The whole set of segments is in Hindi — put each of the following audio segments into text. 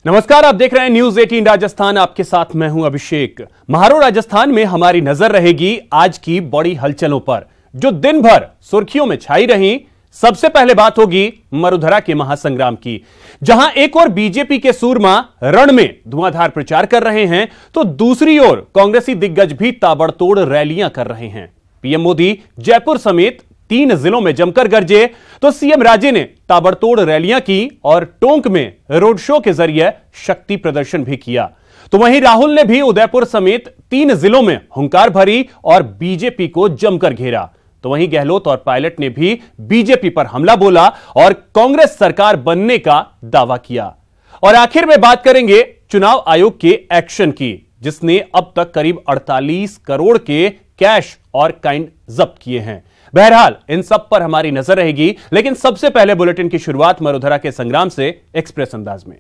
नमस्कार, आप देख रहे हैं न्यूज 18 राजस्थान। आपके साथ मैं हूं अभिषेक। महारो राजस्थान में हमारी नजर रहेगी आज की बड़ी हलचलों पर जो दिन भर सुर्खियों में छाई रही। सबसे पहले बात होगी मरुधरा के महासंग्राम की, जहां एक ओर बीजेपी के सूरमा रण में धुआंधार प्रचार कर रहे हैं तो दूसरी ओर कांग्रेसी दिग्गज भी ताबड़तोड़ रैलियां कर रहे हैं। पीएम मोदी जयपुर समेत 3 जिलों में जमकर गरजे तो सीएम राजे ने ताबड़तोड़ रैलियां की और टोंक में रोड शो के जरिए शक्ति प्रदर्शन भी किया। तो वहीं राहुल ने भी उदयपुर समेत 3 जिलों में हुंकार भरी और बीजेपी को जमकर घेरा। तो वहीं गहलोत और पायलट ने भी बीजेपी पर हमला बोला और कांग्रेस सरकार बनने का दावा किया। और आखिर में बात करेंगे चुनाव आयोग के एक्शन की, जिसने अब तक करीब 48 करोड़ के कैश और काइंड जब्त किए हैं। बहरहाल इन सब पर हमारी नजर रहेगी, लेकिन सबसे पहले बुलेटिन की शुरुआत मरुधरा के संग्राम से एक्सप्रेस अंदाज में।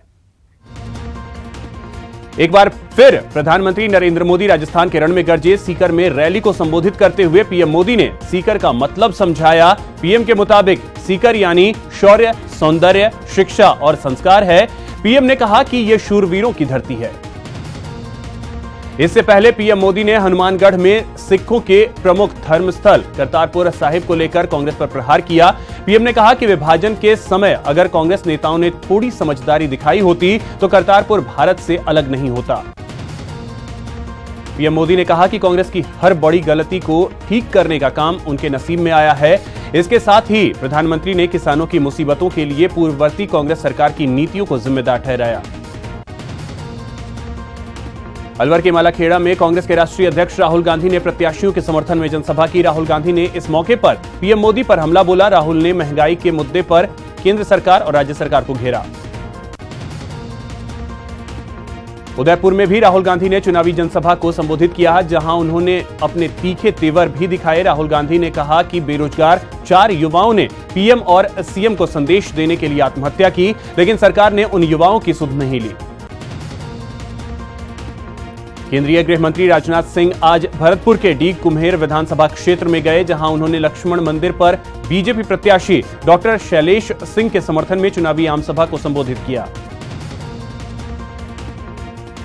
एक बार फिर प्रधानमंत्री नरेंद्र मोदी राजस्थान के रण में गरजे। सीकर में रैली को संबोधित करते हुए पीएम मोदी ने सीकर का मतलब समझाया। पीएम के मुताबिक सीकर यानी शौर्य, सौंदर्य, शिक्षा और संस्कार है। पीएम ने कहा कि यह शूरवीरों की धरती है। इससे पहले पीएम मोदी ने हनुमानगढ़ में सिखों के प्रमुख धर्मस्थल करतारपुर साहिब को लेकर कांग्रेस पर प्रहार किया। पीएम ने कहा कि विभाजन के समय अगर कांग्रेस नेताओं ने थोड़ी समझदारी दिखाई होती तो करतारपुर भारत से अलग नहीं होता। पीएम मोदी ने कहा कि कांग्रेस की हर बड़ी गलती को ठीक करने का काम उनके नसीब में आया है। इसके साथ ही प्रधानमंत्री ने किसानों की मुसीबतों के लिए पूर्ववर्ती कांग्रेस सरकार की नीतियों को जिम्मेदार ठहराया। अलवर के मालाखेड़ा में कांग्रेस के राष्ट्रीय अध्यक्ष राहुल गांधी ने प्रत्याशियों के समर्थन में जनसभा की। राहुल गांधी ने इस मौके पर पीएम मोदी पर हमला बोला। राहुल ने महंगाई के मुद्दे पर केंद्र सरकार और राज्य सरकार को घेरा। उदयपुर में भी राहुल गांधी ने चुनावी जनसभा को संबोधित किया, जहां उन्होंने अपने तीखे तेवर भी दिखाए। राहुल गांधी ने कहा कि बेरोजगार 4 युवाओं ने पीएम और सीएम को संदेश देने के लिए आत्महत्या की, लेकिन सरकार ने उन युवाओं की सुध नहीं ली। केंद्रीय गृह मंत्री राजनाथ सिंह आज भरतपुर के डीग कुम्हेर विधानसभा क्षेत्र में गए, जहां उन्होंने लक्ष्मण मंदिर पर बीजेपी प्रत्याशी डॉक्टर शैलेश सिंह के समर्थन में चुनावी आमसभा को संबोधित किया।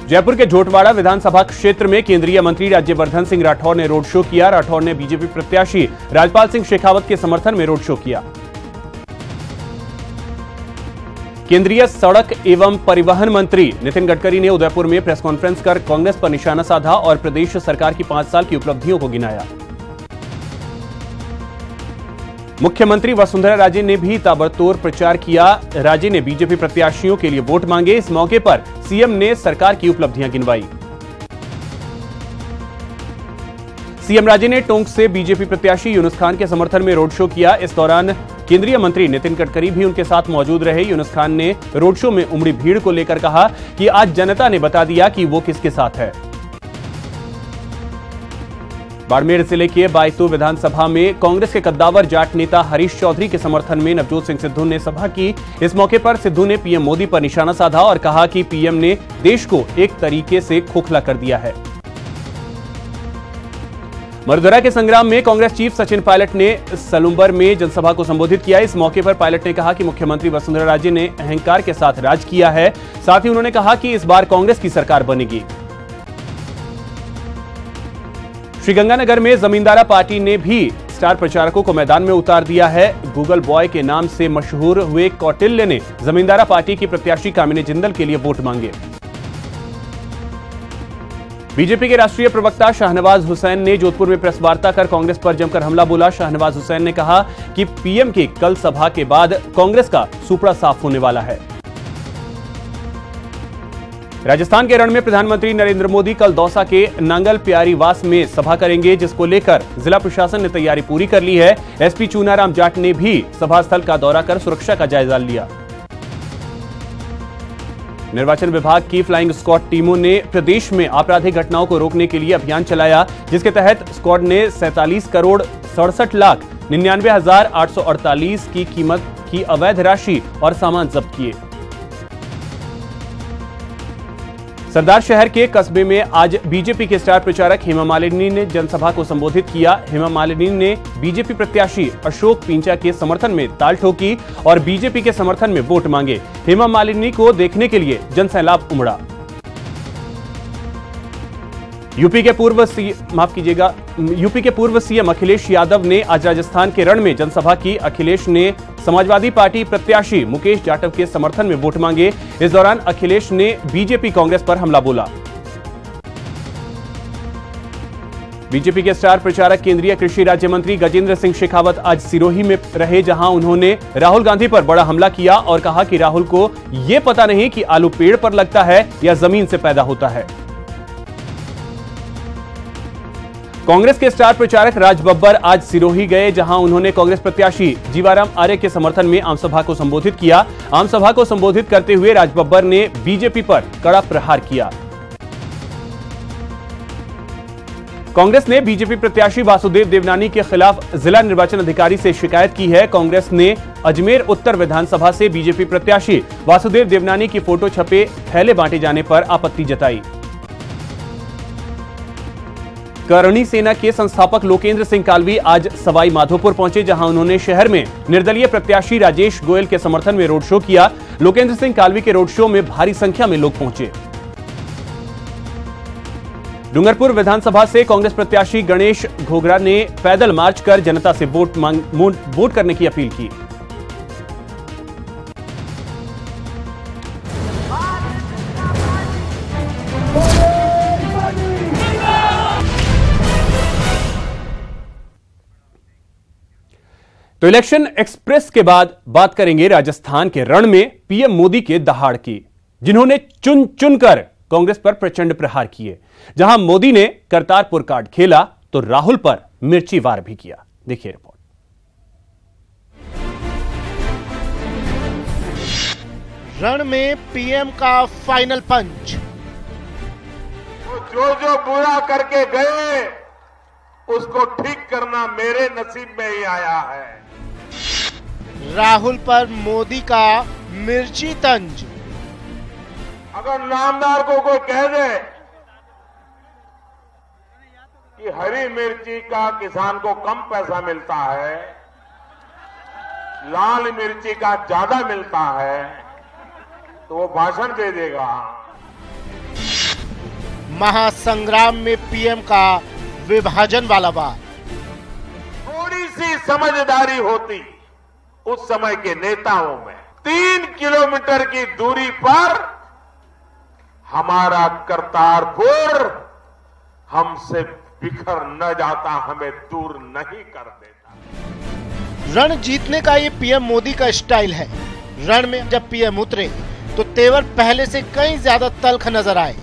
जयपुर के झोटवाड़ा विधानसभा क्षेत्र में केंद्रीय मंत्री राज्यवर्धन सिंह राठौर ने रोड शो किया। राठौर ने बीजेपी प्रत्याशी राजपाल सिंह शेखावत के समर्थन में रोड शो किया। केंद्रीय सड़क एवं परिवहन मंत्री नितिन गडकरी ने उदयपुर में प्रेस कॉन्फ्रेंस कर कांग्रेस पर निशाना साधा और प्रदेश सरकार की 5 साल की उपलब्धियों को गिनाया। मुख्यमंत्री वसुंधरा राजे ने भी ताबड़तोड़ प्रचार किया। राजे ने बीजेपी प्रत्याशियों के लिए वोट मांगे। इस मौके पर सीएम ने सरकार की उपलब्धियां गिनवाई। सीएम राजे ने टोंक से बीजेपी प्रत्याशी यूनुस खान के समर्थन में रोड शो किया। इस दौरान केंद्रीय मंत्री नितिन गडकरी भी उनके साथ मौजूद रहे। यूनुस खान ने रोड शो में उमड़ी भीड़ को लेकर कहा कि आज जनता ने बता दिया कि वो किसके साथ है। बाड़मेर जिले के बायतू विधानसभा में कांग्रेस के कद्दावर जाट नेता हरीश चौधरी के समर्थन में नवजोत सिंह सिद्धू ने सभा की। इस मौके पर सिद्धू ने पीएम मोदी पर निशाना साधा और कहा कि पीएम ने देश को एक तरीके से खोखला कर दिया है। मरुधरा के संग्राम में कांग्रेस चीफ सचिन पायलट ने सलुंबर में जनसभा को संबोधित किया। इस मौके पर पायलट ने कहा कि मुख्यमंत्री वसुंधरा राजे ने अहंकार के साथ राज किया है। साथ ही उन्होंने कहा कि इस बार कांग्रेस की सरकार बनेगी। श्रीगंगानगर में जमींदारा पार्टी ने भी स्टार प्रचारकों को मैदान में उतार दिया है। गूगल बॉय के नाम से मशहूर हुए कौटिल्य ने जमींदारा पार्टी की प्रत्याशी कामिनी जिंदल के लिए वोट मांगे। बीजेपी के राष्ट्रीय प्रवक्ता शाहनवाज हुसैन ने जोधपुर में प्रेस वार्ता कर कांग्रेस पर जमकर हमला बोला। शाहनवाज हुसैन ने कहा कि पीएम की कल सभा के बाद कांग्रेस का सुपड़ा साफ होने वाला है। राजस्थान के रण में प्रधानमंत्री नरेंद्र मोदी कल दौसा के नांगल प्यारीवास में सभा करेंगे, जिसको लेकर जिला प्रशासन ने तैयारी पूरी कर ली है। एसपी चूनाराम जाट ने भी सभा स्थल का दौरा कर सुरक्षा का जायजा लिया। निर्वाचन विभाग की फ्लाइंग स्क्वाड टीमों ने प्रदेश में आपराधिक घटनाओं को रोकने के लिए अभियान चलाया, जिसके तहत स्क्वाड ने 47 करोड़ 67 लाख 99,848 की कीमत की अवैध राशि और सामान जब्त किए। सरदार शहर के कस्बे में आज बीजेपी के स्टार प्रचारक हेमा मालिनी ने जनसभा को संबोधित किया। हेमा मालिनी ने बीजेपी प्रत्याशी अशोक पिंचा के समर्थन में ताल ठोकी और बीजेपी के समर्थन में वोट मांगे। हेमा मालिनी को देखने के लिए जनसैलाब उमड़ा। यूपी के पूर्व सीएम अखिलेश यादव ने आज राजस्थान के रण में जनसभा की। अखिलेश ने समाजवादी पार्टी प्रत्याशी मुकेश जाटव के समर्थन में वोट मांगे। इस दौरान अखिलेश ने बीजेपी कांग्रेस पर हमला बोला। बीजेपी के स्टार प्रचारक केंद्रीय कृषि राज्य मंत्री गजेंद्र सिंह शेखावत आज सिरोही में रहे, जहां उन्होंने राहुल गांधी पर बड़ा हमला किया और कहा कि राहुल को यह पता नहीं कि आलू पेड़ पर लगता है या जमीन से पैदा होता है। कांग्रेस के स्टार प्रचारक राज बब्बर आज सिरोही गए, जहां उन्होंने कांग्रेस प्रत्याशी जीवाराम आर्य के समर्थन में आमसभा को संबोधित किया। आमसभा को संबोधित करते हुए राज बब्बर ने बीजेपी पर कड़ा प्रहार किया। कांग्रेस ने बीजेपी प्रत्याशी वासुदेव देवनानी के खिलाफ जिला निर्वाचन अधिकारी से शिकायत की है। कांग्रेस ने अजमेर उत्तर विधानसभा से बीजेपी प्रत्याशी वासुदेव देवनानी की फोटो छपे थैले बांटे जाने पर आपत्ति जताई। करणी सेना के संस्थापक लोकेंद्र सिंह कालवी आज सवाई माधोपुर पहुंचे, जहां उन्होंने शहर में निर्दलीय प्रत्याशी राजेश गोयल के समर्थन में रोड शो किया। लोकेंद्र सिंह कालवी के रोड शो में भारी संख्या में लोग पहुंचे। डूंगरपुर विधानसभा से कांग्रेस प्रत्याशी गणेश घोगरा ने पैदल मार्च कर जनता से वोट करने की अपील की। तो इलेक्शन एक्सप्रेस के बाद बात करेंगे राजस्थान के रण में पीएम मोदी के दहाड़ की, जिन्होंने चुन चुनकर कांग्रेस पर प्रचंड प्रहार किए। जहां मोदी ने करतारपुर कार्ड खेला तो राहुल पर मिर्ची वार भी किया। देखिए रिपोर्ट। रण में पीएम का फाइनल पंच। जो बुरा करके गए उसको ठीक करना मेरे नसीब में ही आया है। राहुल पर मोदी का मिर्ची तंज। अगर नामदार को कोई कह दे कि हरी मिर्ची का किसान को कम पैसा मिलता है, लाल मिर्ची का ज्यादा मिलता है, तो वो भाषण दे देगा। महासंग्राम में पीएम का विभाजन वाला बात। थोड़ी सी समझदारी होती उस समय के नेताओं में। 3 किलोमीटर की दूरी पर हमारा करतारपुर हमसे बिखर न जाता, हमें दूर नहीं कर देता। रण जीतने का ये पीएम मोदी का स्टाइल है। रण में जब पीएम उतरे तो तेवर पहले से कहीं ज्यादा तल्ख नजर आए।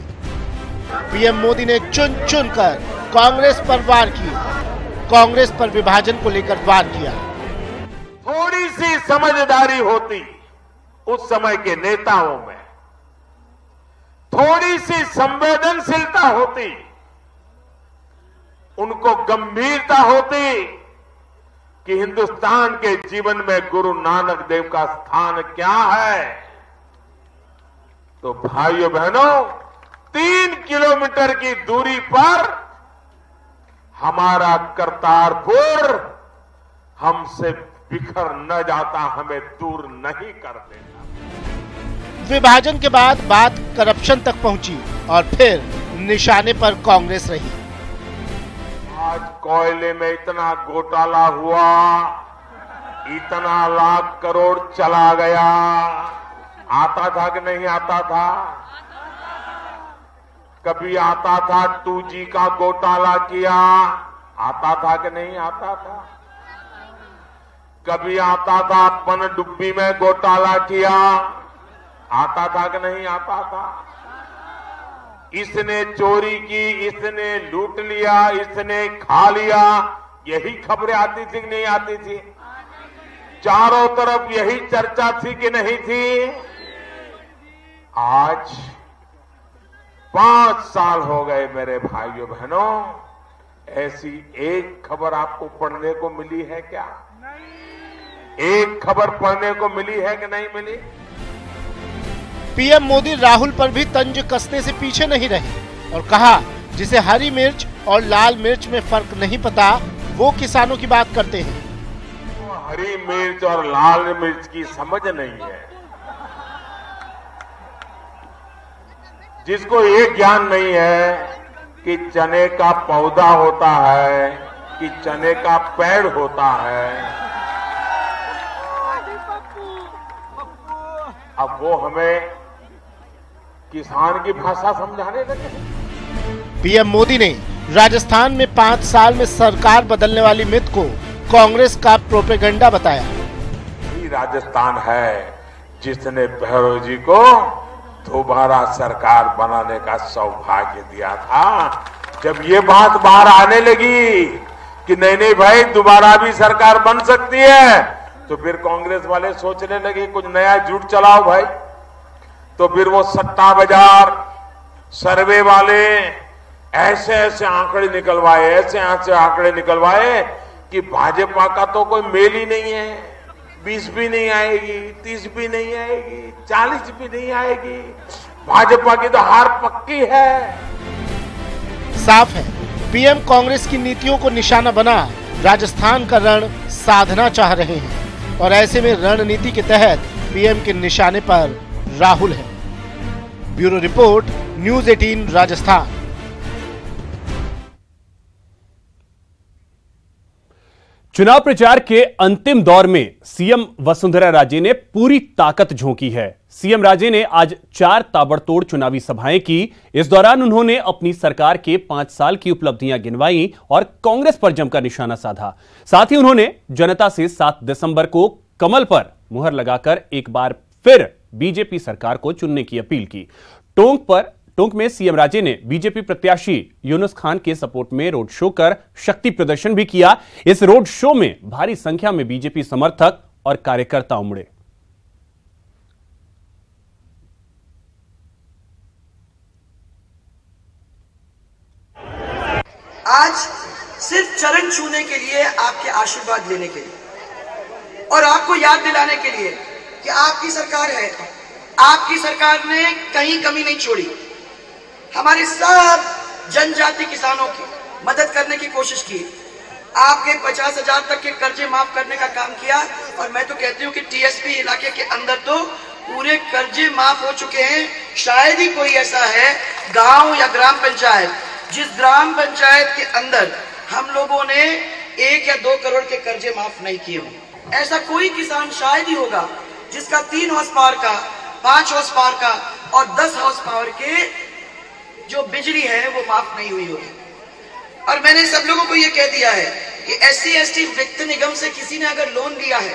पीएम मोदी ने चुन चुन कर कांग्रेस पर वार किए, कांग्रेस पर विभाजन को लेकर वार किया। थोड़ी सी समझदारी होती उस समय के नेताओं में, थोड़ी सी संवेदनशीलता होती, उनको गंभीरता होती कि हिंदुस्तान के जीवन में गुरु नानक देव का स्थान क्या है, तो भाइयों बहनों 3 किलोमीटर की दूरी पर हमारा करतारपुर हमसे बिखर न जाता, हमें दूर नहीं कर देता। विभाजन के बाद बात करप्शन तक पहुंची और फिर निशाने पर कांग्रेस रही। आज कोयले में इतना घोटाला हुआ, इतना लाख करोड़ चला गया, आता था कि नहीं आता था? कभी आता था 2G का घोटाला किया, आता था कि नहीं आता था? कभी आता था पनडुब्बी में घोटाला किया, आता था कि नहीं आता था? इसने चोरी की, इसने लूट लिया, इसने खा लिया, यही खबरें आती थी कि नहीं आती थी? चारों तरफ यही चर्चा थी कि नहीं थी? आज 5 साल हो गए मेरे भाइयों बहनों, ऐसी एक खबर आपको पढ़ने को मिली है क्या? एक खबर पढ़ने को मिली है कि नहीं मिली? पीएम मोदी राहुल पर भी तंज कसने से पीछे नहीं रहे और कहा जिसे हरी मिर्च और लाल मिर्च में फर्क नहीं पता वो किसानों की बात करते हैं। हरी मिर्च और लाल मिर्च की समझ नहीं है, जिसको ये ज्ञान नहीं है कि चने का पौधा होता है कि चने का पेड़ होता है, अब वो हमें किसान की भाषा समझाने लगे। पीएम मोदी ने राजस्थान में 5 साल में सरकार बदलने वाली मिथ को कांग्रेस का प्रोपेगेंडा बताया। राजस्थान है जिसने भैरव जी को दोबारा सरकार बनाने का सौभाग्य दिया था। जब ये बात बाहर आने लगी कि नहीं भाई दोबारा भी सरकार बन सकती है, तो फिर कांग्रेस वाले सोचने लगे कुछ नया झूठ चलाओ भाई। तो फिर वो सट्टा बाजार सर्वे वाले ऐसे ऐसे आंकड़े निकलवाए कि भाजपा का तो कोई मेल ही नहीं है, 20 भी नहीं आएगी, 30 भी नहीं आएगी, 40 भी नहीं आएगी, भाजपा की तो हार पक्की है। साफ है पीएम कांग्रेस की नीतियों को निशाना बना राजस्थान का रण साधना चाह रहे हैं और ऐसे में रणनीति के तहत पीएम के निशाने पर राहुल है। Bureau report, news 18 Rajasthan. चुनाव प्रचार के अंतिम दौर में सीएम वसुंधरा राजे ने पूरी ताकत झोंकी है। सीएम राजे ने आज 4 ताबड़तोड़ चुनावी सभाएं की। इस दौरान उन्होंने अपनी सरकार के 5 साल की उपलब्धियां गिनवाई और कांग्रेस पर जमकर निशाना साधा। साथ ही उन्होंने जनता से 7 दिसंबर को कमल पर मुहर लगाकर एक बार फिर बीजेपी सरकार को चुनने की अपील की। टोंक में सीएम राजे ने बीजेपी प्रत्याशी यूनुस खान के सपोर्ट में रोड शो कर शक्ति प्रदर्शन भी किया। इस रोड शो में भारी संख्या में बीजेपी समर्थक और कार्यकर्ता उमड़े। आज सिर्फ चरण छूने के लिए, आपके आशीर्वाद लेने के लिए और आपको याद दिलाने के लिए कि आपकी सरकार है। आपकी सरकार ने कहीं कमी नहीं छोड़ी। हमारे सब जनजाति किसानों की मदद करने की कोशिश की। आपके 50,000 तक के कर्जे माफ करने का काम किया और मैं तो कहती हूँ कि टीएसपी इलाके के अंदर तो पूरे कर्जे माफ हो चुके हैं। शायद ही कोई ऐसा है गांव या ग्राम पंचायत जिस ग्राम पंचायत के अंदर हम लोगों ने 1 या 2 करोड़ के कर्जे माफ नहीं किए हों। ऐसा कोई किसान शायद ही होगा जिसका 3 हॉर्स पावर का, 5 हॉर्स पावर का और 10 हॉर्स पावर के जो बिजली है वो माफ नहीं हुई होगी। और मैंने सब लोगों को ये कह दिया है कि SC/ST वित्त निगम से किसी ने अगर लोन लिया है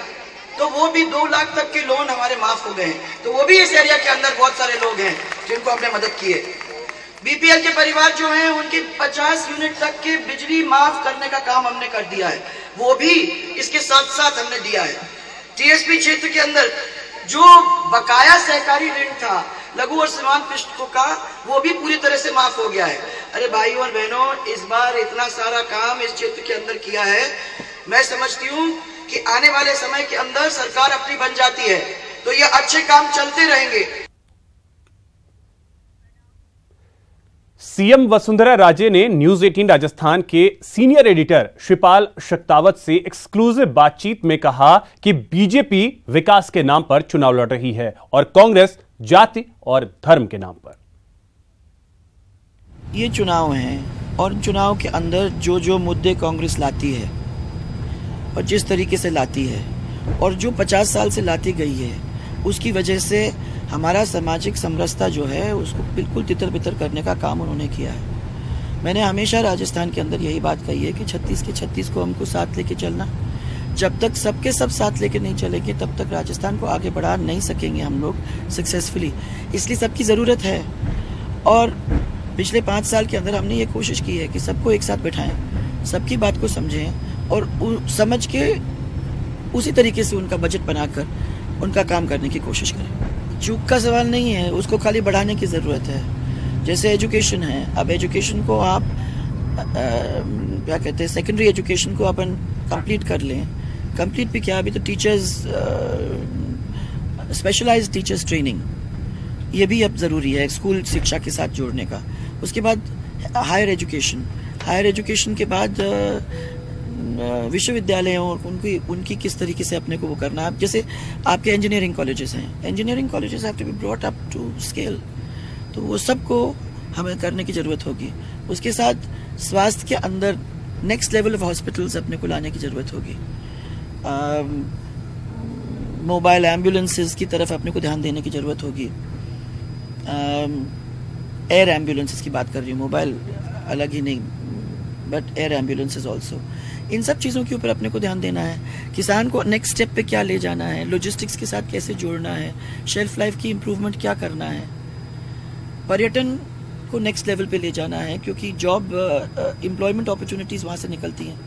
तो वो भी 2 लाख तक के लोन हमारे माफ हो गए हैं। तो वो भी इस एरिया के अंदर बहुत सारे लोग हैं जिनको हमने मदद की है। बीपीएल के परिवार जो हैं उनकी 50 यूनिट तक के बिजली माफ करने का काम हमने कर दिया है, वो भी इसके साथ साथ हमने दिया है। टीएसपी क्षेत्र के अंदर जो बकाया सहकारी ऋण था लघु और सीमांत कृषकों का, वो भी पूरी तरह से माफ हो गया है। अरे भाई और बहनों, इस बार इतना सारा काम इस क्षेत्र के अंदर किया है। मैं समझती हूँ कि आने वाले समय के अंदर सरकार अपनी बन जाती है तो ये अच्छे काम चलते रहेंगे। सीएम वसुंधरा राजे ने न्यूज़ 18 राजस्थान के सीनियर एडिटर श्रीपाल शक्तावत से एक्सक्लूसिव बातचीत में कहा कि बीजेपी विकास के नाम पर चुनाव लड़ रही है और कांग्रेस जाति और धर्म के नाम पर। ये चुनाव हैं और चुनाव के अंदर जो जो मुद्दे कांग्रेस लाती है और जिस तरीके से लाती है और जो 50 साल से लाती गई है, उसकी वजह से हमारा सामाजिक समरसता जो है उसको बिल्कुल तितर बितर करने का काम उन्होंने किया है। मैंने हमेशा राजस्थान के अंदर यही बात कही है कि 36 के 36 को हमको साथ लेके चलना। जब तक सबके सब साथ लेके नहीं चलेंगे तब तक राजस्थान को आगे बढ़ा नहीं सकेंगे हम लोग सक्सेसफुली। इसलिए सबकी ज़रूरत है और पिछले 5 साल के अंदर हमने ये कोशिश की है कि सबको एक साथ बिठाएं, सबकी बात को समझें और समझ के उसी तरीके से उनका बजट बनाकर उनका काम करने की कोशिश करें। चूक का सवाल नहीं है, उसको खाली बढ़ाने की ज़रूरत है। जैसे एजुकेशन है, अब एजुकेशन को आप क्या कहते हैं, सेकेंडरी एजुकेशन को अपन कंप्लीट कर लें। कंप्लीट भी क्या, अभी तो टीचर्स स्पेशलाइज्ड टीचर्स ट्रेनिंग ये भी अब ज़रूरी है स्कूल शिक्षा के साथ जोड़ने का। उसके बाद हायर एजुकेशन के बाद विश्वविद्यालय और उनकी किस तरीके से अपने को वो करना है। जैसे आपके इंजीनियरिंग कॉलेजेस हैं, engineering colleges have to be brought up to scale, तो वो सबको हमें करने की ज़रूरत होगी। उसके साथ स्वास्थ्य के अंदर नेक्स्ट लेवल ऑफ हॉस्पिटल्स अपने को लाने की ज़रूरत होगी। मोबाइल एम्बुलेंसेस की तरफ अपने को ध्यान देने की ज़रूरत होगी। एयर एम्बुलेंसेस की बात कर रही हूँ, मोबाइल अलग ही नहीं, बट एयर एम्बुलेंसेस ऑल्सो। इन सब चीज़ों के ऊपर अपने को ध्यान देना है। किसान को नेक्स्ट स्टेप पे क्या ले जाना है, लॉजिस्टिक्स के साथ कैसे जोड़ना है, शेल्फ लाइफ की इम्प्रूवमेंट क्या करना है, पर्यटन को नेक्स्ट लेवल पे ले जाना है, क्योंकि जॉब एम्प्लॉयमेंट अपॉर्चुनिटीज़ वहाँ से निकलती हैं,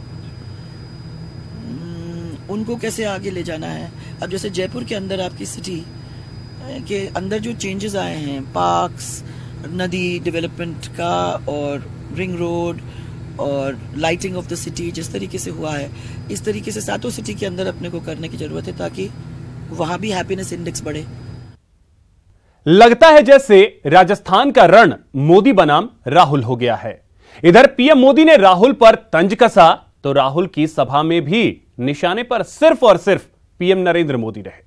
उनको कैसे आगे ले जाना है। अब जैसे जयपुर के अंदर आपकी सिटी के अंदर जो चेंजेस आए हैं, पार्क्स, नदी डेवलपमेंट का और रिंग रोड और लाइटिंग ऑफ द सिटी जिस तरीके से हुआ है, इस तरीके से सातों सिटी के अंदर अपने को करने की जरूरत है ताकि वहां भी हैप्पीनेस इंडेक्स बढ़े। लगता है जैसे राजस्थान का रण मोदी बनाम राहुल हो गया है। इधर पीएम मोदी ने राहुल पर तंज कसा तो राहुल की सभा में भी निशाने पर सिर्फ और सिर्फ पीएम नरेंद्र मोदी रहे।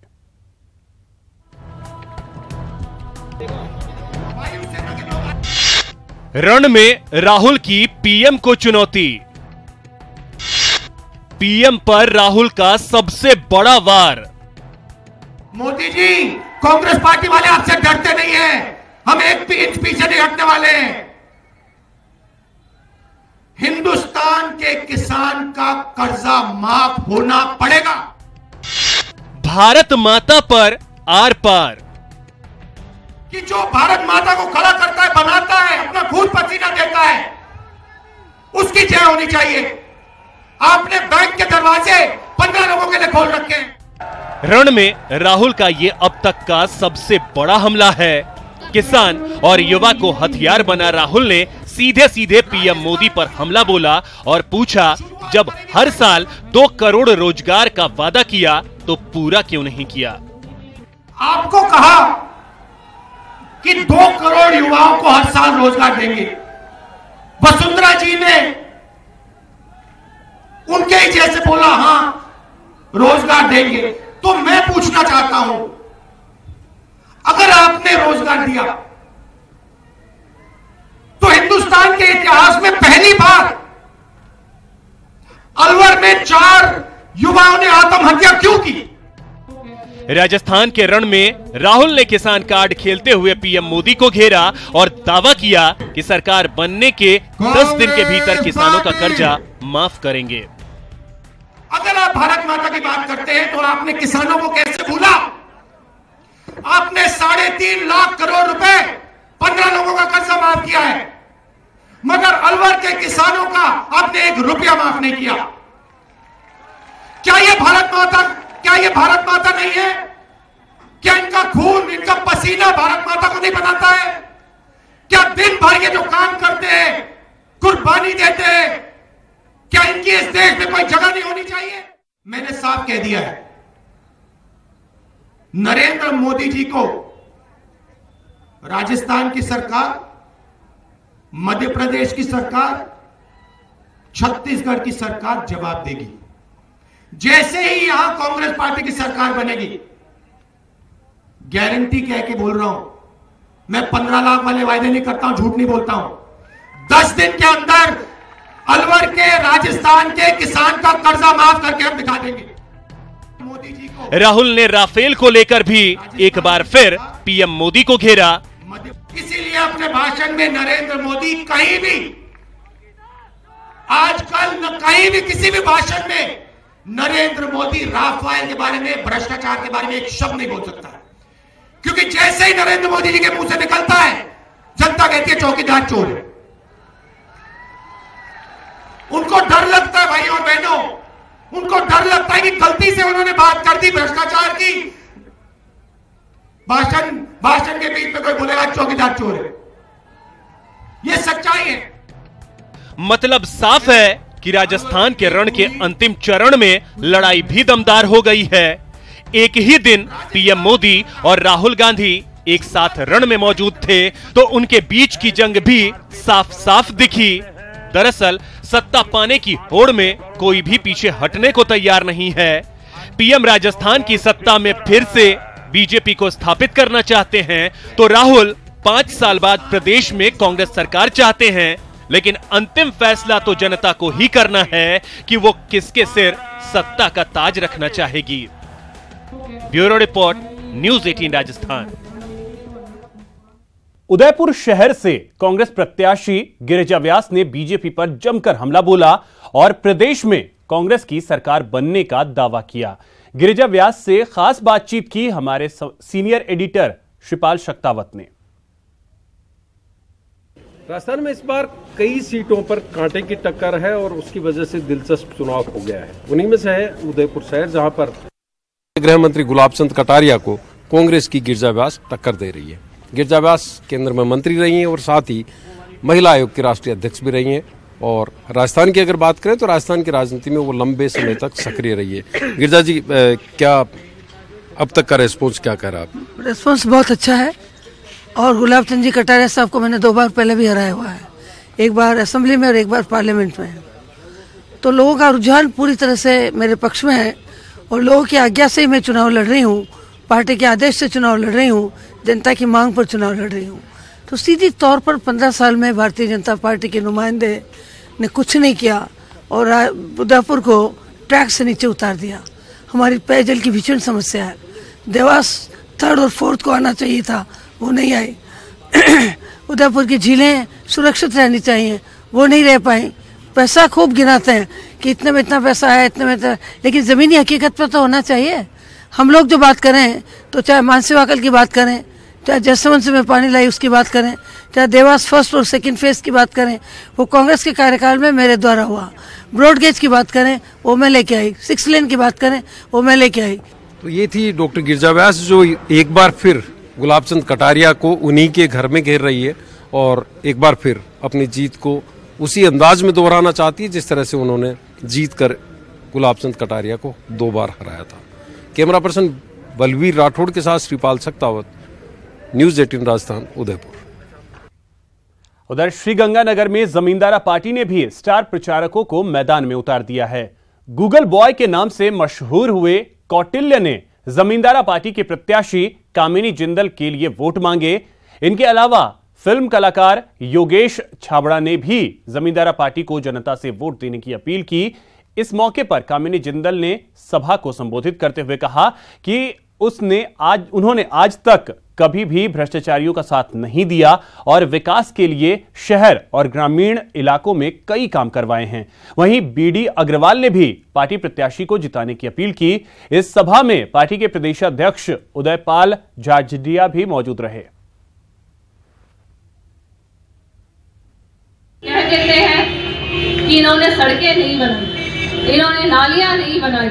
रण में राहुल की पीएम को चुनौती। पीएम पर राहुल का सबसे बड़ा वार। मोदी जी, कांग्रेस पार्टी वाले आपसे डरते नहीं हैं, हम एक भी इंच पीछे नहीं हटने वाले हैं। हिंदुस्तान के किसान का कर्जा माफ होना पड़ेगा। भारत माता पर आर पार। कि जो भारत माता को खड़ा करता है, बनाता है, अपना खून पसीना देता है, उसकी जय होनी चाहिए। आपने बैंक के दरवाजे 15 लोगों के लिए खोल रखे हैं। रण में राहुल का ये अब तक का सबसे बड़ा हमला है। किसान और युवा को हथियार बना राहुल ने सीधे सीधे पीएम मोदी पर हमला बोला और पूछा, जब हर साल 2 करोड़ रोजगार का वादा किया तो पूरा क्यों नहीं किया? आपको कहा कि 2 करोड़ युवाओं को हर साल रोजगार देंगे। वसुंधरा जी ने उनके ही जैसे बोला, हां रोजगार देंगे। तो मैं पूछना चाहता हूं, अगर आपने रोजगार दिया तो हिंदुस्तान के इतिहास में पहली बार अलवर में 4 युवाओं ने आत्महत्या क्यों की? राजस्थान के रण में राहुल ने किसान कार्ड खेलते हुए पीएम मोदी को घेरा और दावा किया कि सरकार बनने के 10 दिन के भीतर किसानों का कर्जा माफ करेंगे। अगर आप भारत माता की बात करते हैं तो आपने किसानों को कैसे भूला? आपने 3.5 लाख करोड़ रुपए 15 लोगों का कर्जा माफ किया है, मगर अलवर के किसानों का आपने 1 रुपया माफ नहीं किया। क्या ये भारत माता नहीं है? क्या इनका खून, इनका पसीना भारत माता को नहीं बनाता है? क्या दिन भर ये जो काम करते हैं, कुर्बानी देते हैं, क्या इनकी इस देश में कोई जगह नहीं होनी चाहिए? मैंने साफ कह दिया है, नरेंद्र मोदी जी को राजस्थान की सरकार, मध्य प्रदेश की सरकार, छत्तीसगढ़ की सरकार जवाब देगी। जैसे ही यहां कांग्रेस पार्टी की सरकार बनेगी, गारंटी कह के बोल रहा हूं, मैं 15 लाख वाले वायदे नहीं करता हूं, झूठ नहीं बोलता हूं। 10 दिन के अंदर अलवर के, राजस्थान के किसान का कर्जा माफ करके हम दिखा देंगे। मोदी जी को राहुल ने राफेल को लेकर भी एक बार फिर पीएम मोदी को घेरा। इसीलिए अपने भाषण में नरेंद्र मोदी कहीं भी, आजकल न कहीं भी, किसी भी भाषण में नरेंद्र मोदी राफेल के बारे में, भ्रष्टाचार के बारे में एक शब्द नहीं बोल सकता, क्योंकि जैसे ही नरेंद्र मोदी जी के मुंह से निकलता है, जनता कहती है चौकीदार चोर है। उनको डर लगता है भाई और बहनों, उनको डर लगता है कि गलती से उन्होंने बात कर दी भ्रष्टाचार की, भाषण के बीच में कोई बोलेगा चौकीदार चोर है। यह सच्चाई है। मतलब साफ है कि राजस्थान के रण के अंतिम चरण में लड़ाई भी दमदार हो गई है। एक ही दिन पीएम मोदी और राहुल गांधी एक साथ रण में मौजूद थे तो उनके बीच की जंग भी साफ साफ दिखी। दरअसल सत्ता पाने की होड़ में कोई भी पीछे हटने को तैयार नहीं है। पीएम राजस्थान की सत्ता में फिर से बीजेपी को स्थापित करना चाहते हैं तो राहुल 5 साल बाद प्रदेश में कांग्रेस सरकार चाहते हैं, लेकिन अंतिम फैसला तो जनता को ही करना है कि वो किसके सिर सत्ता का ताज रखना चाहेगी। Bureau report, news 18 Rajasthan. Udaipur शहर से कांग्रेस प्रत्याशी गिरिजा व्यास ने बीजेपी पर जमकर हमला बोला और प्रदेश में कांग्रेस की सरकार बनने का दावा किया। गिरिजा व्यास से खास बातचीत की हमारे सीनियर एडिटर शिपाल शक्तावत ने। राजस्थान में इस बार कई सीटों पर कांटे की टक्कर है और उसकी वजह से दिलचस्प चुनाव हो गया है। उन्हीं में से है उदयपुर शहर, जहां पर गृह मंत्री गुलाब चंद कटारिया को कांग्रेस की गिरिजा व्यास टक्कर दे रही है। गिरिजा व्यास केंद्र में मंत्री रही हैं और साथ ही महिला आयोग की राष्ट्रीय अध्यक्ष भी रही हैं। और राजस्थान की अगर बात करें तो राजस्थान की राजनीति में वो लंबे समय तक सक्रिय रही है। गिरिजा जी, क्या अब तक का रिस्पॉन्स क्या कह रहा है? रिस्पॉन्स बहुत अच्छा है और गुलाब चंद जी कटारिया साहब को मैंने 2 बार पहले भी हराया हुआ है, एक बार असेंबली में और एक बार पार्लियामेंट में। तो लोगों का रुझान पूरी तरह से मेरे पक्ष में है और लोगों की आज्ञा से ही मैं चुनाव लड़ रही हूँ, पार्टी के आदेश से चुनाव लड़ रही हूँ, जनता की मांग पर चुनाव लड़ रही हूँ। तो सीधी तौर पर 15 साल में भारतीय जनता पार्टी के नुमाइंदे ने कुछ नहीं किया और उदयपुर को ट्रैक से नीचे उतार दिया। हमारी पेयजल की भीषण समस्या है। देवास 3rd और 4th को आना चाहिए था, वो नहीं आई। उदयपुर की झीलें सुरक्षित रहनी चाहिए, वो नहीं रह पाई। पैसा खूब गिनाते हैं कि इतने में इतना पैसा है, इतने में इतना, लेकिन ज़मीनी हकीकत पर तो होना चाहिए। हम लोग जो बात करें तो चाहे मानसी वाकल की बात करें, चाहे जसवंत से में पानी लाई उसकी बात करें, चाहे देवास 1st और 2nd फेज की बात करें, वो कांग्रेस के कार्यकाल में मेरे द्वारा हुआ। ब्रॉडगेज की बात करें वो मैं लेके आई, 6 लेन की बात करें वो मैं लेके आई। तो ये थी डॉक्टर गिरिजा व्यास, जो एक बार फिर गुलाब चंद कटारिया को उन्हीं के घर में घेर रही है और एक बार फिर अपनी जीत को उसी अंदाज में दोहराना चाहती है जिस तरह से उन्होंने जीत कर गुलाब चंद कटारिया को 2 बार हराया था। कैमरा पर्सन बलवीर राठौड़ के साथ श्रीपाल शक्तावत, न्यूज़ 18 राजस्थान, उदयपुर। उधर श्रीगंगानगर में जमींदारा पार्टी ने भी स्टार प्रचारकों को मैदान में उतार दिया है। गूगल बॉय के नाम से मशहूर हुए कौटिल्य ने जमींदारा पार्टी के प्रत्याशी कामिनी जिंदल के लिए वोट मांगे। इनके अलावा फिल्म कलाकार योगेश छाबड़ा ने भी जमींदारा पार्टी को जनता से वोट देने की अपील की। इस मौके पर कामिनी जिंदल ने सभा को संबोधित करते हुए कहा कि उन्होंने आज तक कभी भी भ्रष्टाचारियों का साथ नहीं दिया और विकास के लिए शहर और ग्रामीण इलाकों में कई काम करवाए हैं। वहीं बीडी अग्रवाल ने भी पार्टी प्रत्याशी को जिताने की अपील की। इस सभा में पार्टी के प्रदेशाध्यक्ष उदयपाल झाझड़िया भी मौजूद रहे। कहते हैं कि इन्होंने सड़कें नहीं बनाई, इन्होंने नालियां नहीं बनाई,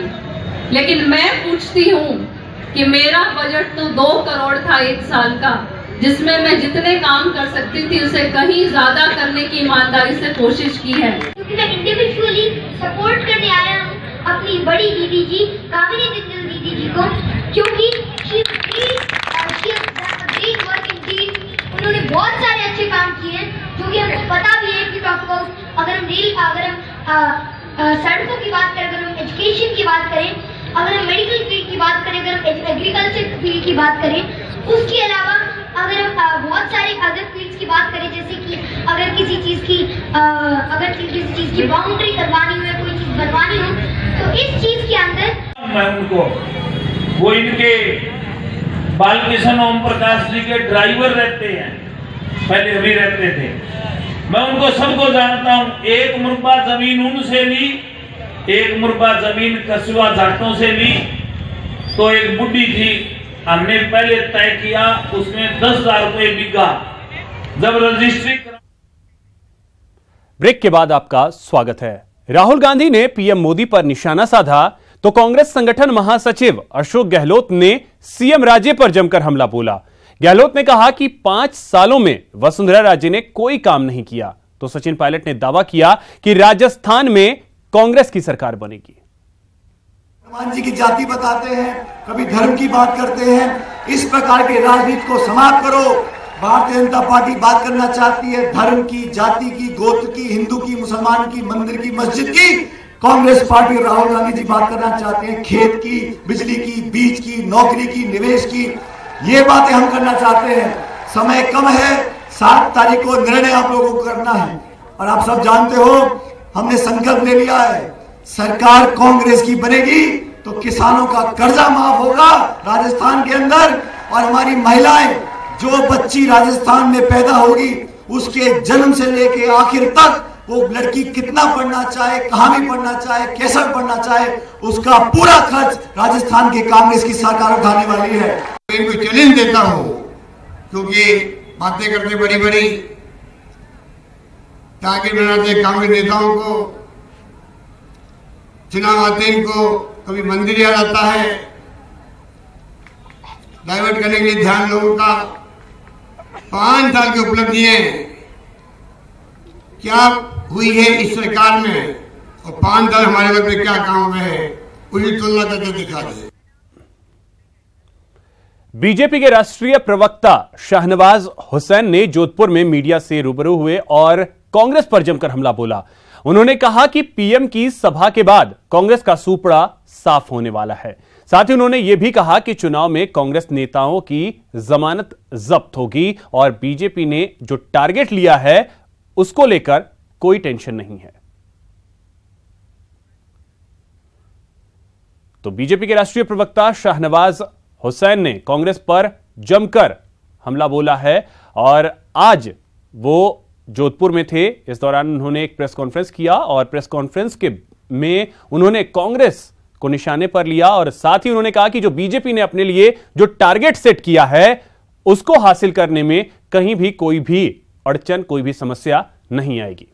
लेकिन मैं पूछती हूँ कि मेरा बजट तो 2 करोड़ था 1 साल का, जिसमें मैं जितने काम कर सकती थी उसे कहीं ज्यादा करने की ईमानदारी से कोशिश की है। क्योंकि मैं इंडिविजुअली सपोर्ट करने आया हूँ अपनी बड़ी दीदी जी कामिनी जिंदल दीदी जी को, क्योंकि उन्होंने बहुत सारे अच्छे काम किए हैं जो कि हमको पता भी है कि अगर हम सड़कों की बात करें, अगर हम एजुकेशन की बात करें, अगर हम मेडिकल फील्ड की बात करें, अगर हम एग्रीकल्चर फील्ड की बात करें, उसके अलावा अगर हम बहुत सारे अदर फील्ड्स की बात करें, जैसे कि अगर किसी चीज की बाउंड्री करवानी हो, कोई चीज बनवानी हो, तो इस चीज के अंदर मैं उनको, वो इनके बालकिशन ओम प्रकाश जी के ड्राइवर रहते हैं, पहले अभी रहते थे, मैं उनको सबको जानता हूँ। 1 मुरबा जमीन उनसे ली, 1 मुरबा जमीन कस्बा जाटों से ली, तो एक बुढ़ी थी, हमने पहले तय किया उसमें 10,000 रुपए बिका। जब रजिस्ट्री ब्रेक के बाद आपका स्वागत है। राहुल गांधी ने पीएम मोदी पर निशाना साधा तो कांग्रेस संगठन महासचिव अशोक गहलोत ने सीएम राजे पर जमकर हमला बोला। गहलोत ने कहा कि 5 सालों में वसुंधरा राजे ने कोई काम नहीं किया, तो सचिन पायलट ने दावा किया कि राजस्थान में कांग्रेस की सरकार बनेगी। हनुमान जी की जाति बताते हैं, कभी धर्म की बात करते हैं। इस प्रकार के राजनीति को समाप्त करो। भारतीय जनता पार्टी बात करना चाहती है धर्म की, जाति की, गोत्र की, हिंदू की, मुसलमान की, मंदिर की, मस्जिद की। कांग्रेस पार्टी और राहुल गांधी जी बात करना चाहते हैं खेत की, बिजली की, बीज की, नौकरी की, निवेश की। ये बातें हम करना चाहते हैं। समय कम है, 7 तारीख को निर्णय आप लोगों को करना है और आप सब जानते हो हमने संकल्प ले लिया है, सरकार कांग्रेस की बनेगी तो किसानों का कर्जा माफ होगा राजस्थान के अंदर। और हमारी महिलाएं, जो बच्ची राजस्थान में पैदा होगी उसके जन्म से लेके आखिर तक वो लड़की कितना पढ़ना चाहे, कहां भी पढ़ना चाहे, कैसा पढ़ना चाहे, उसका पूरा खर्च राजस्थान की कांग्रेस की सरकार उठाने वाली है। इनको चैलेंज देता हूं क्योंकि बातें करते बड़ी बड़ी टारगेट बनाते कांग्रेस नेताओं को। चुनाव आते इनको कभी मंदिर याद आता है, डाइवर्ट करने के लिए ध्यान लोगों का। 5 साल की उपलब्धियां क्या हुई है इस सरकार में और 5 साल हमारे वक्त में क्या काम हुए हैं, उसी तुलना करके दिखा दे। बीजेपी के राष्ट्रीय प्रवक्ता शाहनवाज हुसैन ने जोधपुर में मीडिया से रूबरू हुए और कांग्रेस पर जमकर हमला बोला। उन्होंने कहा कि पीएम की सभा के बाद कांग्रेस का सूपड़ा साफ होने वाला है। साथ ही उन्होंने यह भी कहा कि चुनाव में कांग्रेस नेताओं की जमानत जब्त होगी और बीजेपी ने जो टारगेट लिया है उसको लेकर कोई टेंशन नहीं है। तो बीजेपी के राष्ट्रीय प्रवक्ता शाहनवाज हुसैन ने कांग्रेस पर जमकर हमला बोला है और आज वो जोधपुर में थे। इस दौरान उन्होंने एक प्रेस कॉन्फ्रेंस किया और प्रेस कॉन्फ्रेंस में उन्होंने कांग्रेस को निशाने पर लिया और साथ ही उन्होंने कहा कि जो बीजेपी ने अपने लिए जो टारगेट सेट किया है उसको हासिल करने में कहीं भी कोई भी अड़चन, कोई भी समस्या नहीं आएगी।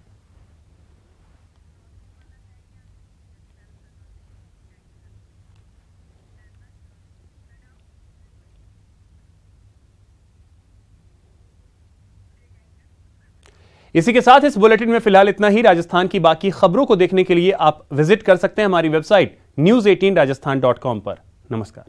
इसी के साथ इस बुलेटिन में फिलहाल इतना ही। राजस्थान की बाकी खबरों को देखने के लिए आप विजिट कर सकते हैं हमारी वेबसाइट news18rajasthan.com पर। नमस्कार।